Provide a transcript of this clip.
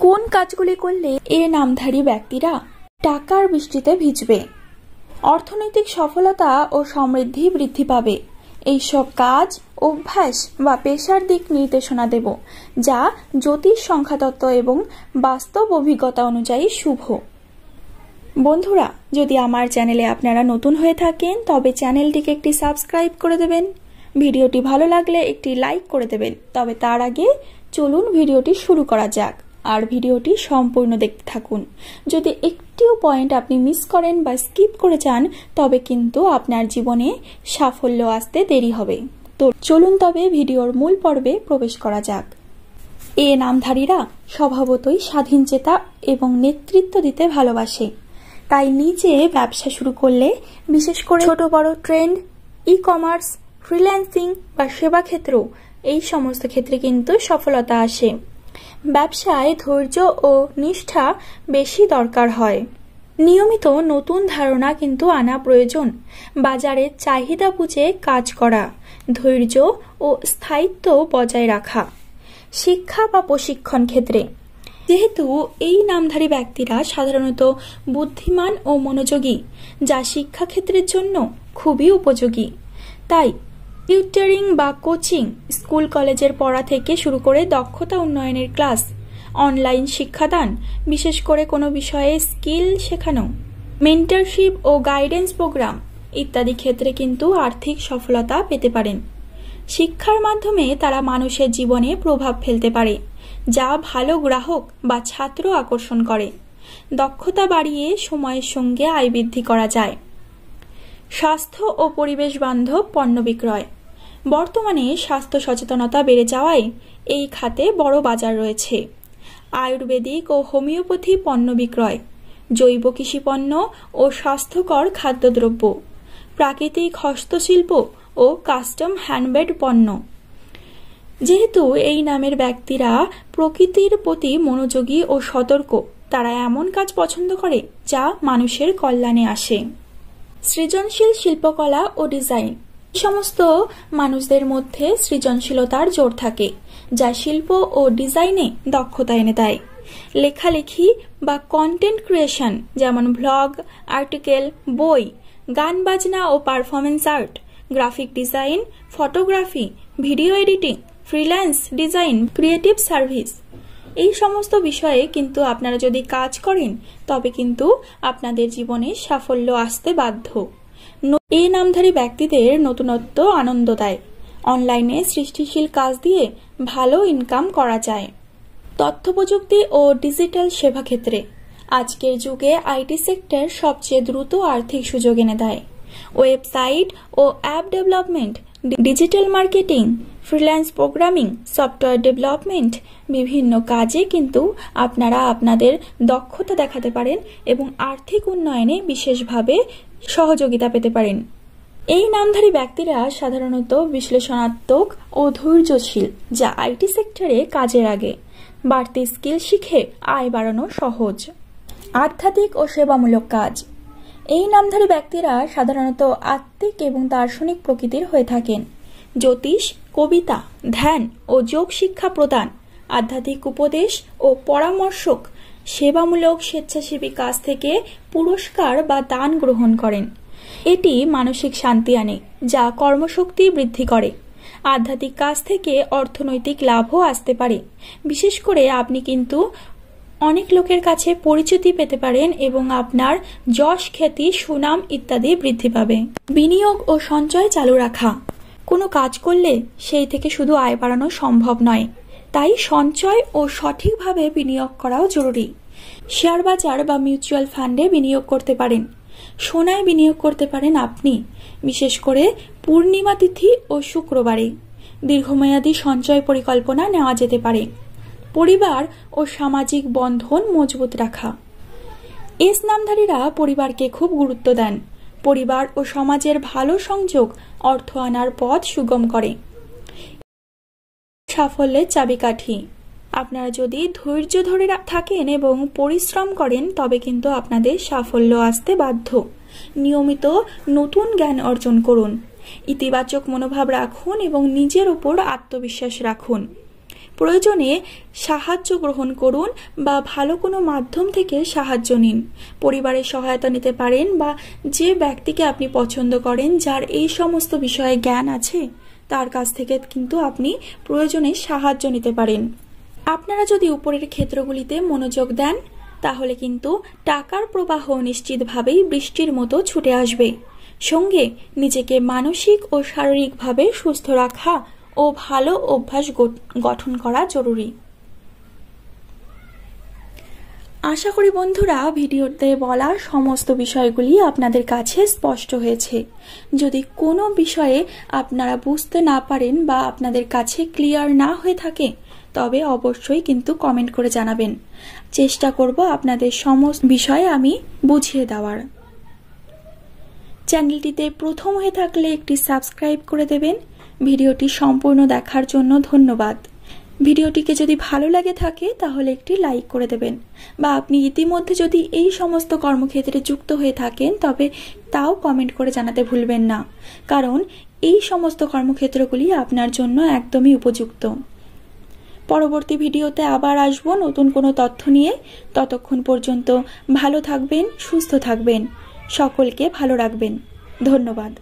কোন কাজগুলি করলে এ নামধারী ব্যক্তিরা টাকার বৃষ্টিতে ভিজবে, অর্থনৈতিক সফলতা ও সমৃদ্ধি বৃদ্ধি পাবে, এইসব কাজ, অভ্যাস বা পেশার দিক নির্দেশনা দেব যা জ্যোতিষ সংখ্যাতত্ত্ব এবং বাস্তব অভিজ্ঞতা অনুযায়ী শুভ। বন্ধুরা, যদি আমার চ্যানেলে আপনারা নতুন হয়ে থাকেন তবে চ্যানেলটিকে একটি সাবস্ক্রাইব করে দেবেন, ভিডিওটি ভালো লাগলে একটি লাইক করে দেবেন। তবে তার আগে চলুন ভিডিওটি শুরু করা যাক, আর ভিডিওটি সম্পূর্ণ দেখতে থাকুন। যদি একটিও পয়েন্ট আপনি মিস করেন বা স্কিপ করে যান তবে কিন্তু আপনার জীবনে সাফল্য আসতে দেরি হবে। তো চলুন তবে ভিডিওর মূল পর্বে প্রবেশ করা যাক। এ নামধারীরা স্বভাবতই স্বাধীনচেতা এবং নেতৃত্ব দিতে ভালোবাসে, তাই নিজে ব্যবসা শুরু করলে, বিশেষ করে ছোট বড় ট্রেন্ড, ই কমার্স, ফ্রিল্যান্সিং বা সেবা ক্ষেত্র, এই সমস্ত ক্ষেত্রে কিন্তু সফলতা আসে। ব্যবসায় ধৈর্য ও নিষ্ঠা বেশি দরকার হয়। নিয়মিত নতুন ধারণা কিন্তু আনা প্রয়োজন। বাজারের চাহিদা বুঝে কাজ করা, ধৈর্য ও স্থায়িত্ব বজায় রাখা। শিক্ষা বা প্রশিক্ষণ ক্ষেত্রে, যেহেতু এই নামধারী ব্যক্তিরা সাধারণত বুদ্ধিমান ও মনোযোগী, যা শিক্ষাক্ষেত্রের জন্য খুবই উপযোগী, তাই টিউটরিং বা কোচিং, স্কুল কলেজের পড়া থেকে শুরু করে দক্ষতা উন্নয়নের ক্লাস, অনলাইন শিক্ষাদান, বিশেষ করে কোনো বিষয়ে স্কিল শেখানো, মেন্টরশিপ ও গাইডেন্স প্রোগ্রাম ইত্যাদি ক্ষেত্রে কিন্তু আর্থিক সফলতা পেতে পারেন। শিক্ষার মাধ্যমে তারা মানুষের জীবনে প্রভাব ফেলতে পারে, যা ভালো গ্রাহক বা ছাত্র আকর্ষণ করে। দক্ষতা বাড়িয়ে সময়ের সঙ্গে আয় বৃদ্ধি করা যায়। স্বাস্থ্য ও পরিবেশ বান্ধব পণ্য বিক্রয়, বর্তমানে স্বাস্থ্য সচেতনতা বেড়ে যাওয়ায় এই খাতে বড় বাজার রয়েছে। আয়ুর্বেদিক ও হোমিওপ্যাথি পণ্য বিক্রয়, জৈব কৃষি পণ্য ও স্বাস্থ্যকর খাদ্যদ্রব্য, প্রাকৃতিক হস্তশিল্প ও কাস্টম হ্যান্ডমেড পণ্য। যেহেতু এই নামের ব্যক্তিরা প্রকৃতির প্রতি মনোযোগী ও সতর্ক, তারা এমন কাজ পছন্দ করে যা মানুষের কল্যাণে আসে। সৃজনশীল শিল্পকলা ও ডিজাইন, এই সমস্ত মানুষদের মধ্যে সৃজনশীলতার জোর থাকে, যা শিল্প ও ডিজাইনে দক্ষতা এনে দেয়। লেখালেখি বা কন্টেন্ট ক্রিয়েশন, যেমন ব্লগ, আর্টিকেল, বই, গান বাজনা ও performance art, graphic design, photography, video editing, freelance design, creative service, এই সমস্ত বিষয়ে কিন্তু আপনারা যদি কাজ করেন তবে কিন্তু আপনাদের জীবনে সাফল্য আসতে বাধ্য। এই নামধারী ব্যক্তিদের নতুনত্ব আনন্দ দেয়। অনলাইনে সৃষ্টিশীল কাজ দিয়ে ভালো ইনকাম করা যায়। তথ্য প্রযুক্তি ও ডিজিটাল সেবা ক্ষেত্রে, আজকের যুগে আইটি সেক্টর সবচেয়ে দ্রুত আর্থিক সুযোগ এনে দেয়। ওয়েবসাইট ও app development, digital marketing, freelance programming, software development, বিভিন্ন কাজে কিন্তু আপনারা আপনাদের দক্ষতা দেখাতে পারেন এবং আর্থিক উন্নয়নে বিশেষভাবে সহযোগিতা পেতে পারেন। এই নামধারী ব্যক্তিরা সাধারণত বিশ্লেষণাত্মক ও ধৈর্যশীল, যা আইটি সেক্টরে কাজের আগে। বাড়তি স্কিল শিখে আয় বাড়ানো সহজ। আধ্যাত্মিক ও সেবামূলক কাজ, এই নামধারী ব্যক্তিরা সাধারণত আত্মিক এবং দার্শনিক প্রকৃতির হয়ে থাকেন। জ্যোতিষ, কবিতা, ধ্যান ও যোগ শিক্ষা প্রদান, আধ্যাত্মিক উপদেশ ও পরামর্শক, সেবামূলক স্বেচ্ছাসেবী কাজ থেকে পুরস্কার বা দান গ্রহণ করেন। এটি মানসিক শান্তি আনে, যা কর্মশক্তি বৃদ্ধি করে। আধ্যাত্মিক কাজ থেকে অর্থনৈতিক লাভও আসতে পারে। বিশেষ করে আপনি কিন্তু অনেক লোকের কাছে পরিচিতি পেতে পারেন এবং আপনার যশ, খ্যাতি, সুনাম ইত্যাদি বৃদ্ধি পাবে। বিনিয়োগ ও সঞ্চয় চালু রাখা, কোনো কাজ করলে সেই থেকে শুধু আয় বাড়ানো সম্ভব নয়, তাই সঞ্চয় ও সঠিকভাবে বিনিয়োগ করাও জরুরি। শেয়ার বাজার বা মিউচুয়াল ফান্ডে বিনিয়োগ করতে পারেন। সোনায় বিনিয়োগ করতে পারেন আপনি, বিশেষ করে পূর্ণিমা তিথি ও শুক্রবারে। দীর্ঘমেয়াদী সঞ্চয় পরিকল্পনা নেওয়া যেতে পারে। পরিবার ও সামাজিক বন্ধন মজবুত রাখা, এস নামধারীরা পরিবারকে খুব গুরুত্ব দেন। পরিবার ও সমাজের ভালো সংযোগ অর্থ আনার পথ সুগম করে। সাফল্যের চাবিকাঠি, আপনারা যদি ধৈর্য ধরে থাকেন এবং পরিশ্রম করেন তবে কিন্তু আপনাদের সাফল্য আসতে বাধ্য। নিয়মিত নতুন জ্ঞান অর্জন করুন, ইতিবাচক মনোভাব রাখুন এবং নিজের উপর আত্মবিশ্বাস রাখুন। প্রয়োজনে সাহায্য গ্রহণ করুন বা ভালো কোনো মাধ্যম থেকে সাহায্য নিন। পরিবারের সহায়তা নিতে পারেন বা যে ব্যক্তিকে আপনি পছন্দ করেন, যার এই সমস্ত বিষয়ে জ্ঞান আছে, তার কাছ থেকে কিন্তু আপনি প্রয়োজনে সাহায্য নিতে পারেন। আপনারা যদি উপরের ক্ষেত্রগুলিতে মনোযোগ দেন তাহলে কিন্তু টাকার প্রবাহ নিশ্চিতভাবেই বৃষ্টির মতো ছুটে আসবে। সঙ্গে নিজেকে মানসিক ও শারীরিকভাবে সুস্থ রাখা ও ভালো অভ্যাস গঠন করা জরুরি। আশা করি বন্ধুরা ভিডিওতে বলা সমস্ত বিষয়গুলি আপনাদের কাছে স্পষ্ট হয়েছে। যদি কোনো বিষয়ে আপনারা বুঝতে না পারেন বা আপনাদের কাছে ক্লিয়ার না হয়ে থাকে তবে অবশ্যই কিন্তু কমেন্ট করে জানাবেন। চেষ্টা করব আপনাদের সমস্ত বিষয়ে আমি বুঝিয়ে দেওয়ার। চ্যানেলটিতে প্রথম হয়ে থাকলে একটি সাবস্ক্রাইব করে দেবেন। ভিডিওটি সম্পূর্ণ দেখার জন্য ধন্যবাদ। ভিডিওটিকে যদি ভালো লাগে থাকে তাহলে একটি লাইক করে দেবেন, বা আপনি ইতিমধ্যে যদি এই সমস্ত কর্মক্ষেত্রে যুক্ত হয়ে থাকেন তবে তাও কমেন্ট করে জানাতে ভুলবেন না, কারণ এই সমস্ত কর্মক্ষেত্রগুলি আপনার জন্য একদমই উপযুক্ত। পরবর্তী ভিডিওতে আবার আসবো নতুন কোনো তথ্য নিয়ে। ততক্ষণ পর্যন্ত ভালো থাকবেন, সুস্থ থাকবেন, সকলকে ভালো রাখবেন। ধন্যবাদ।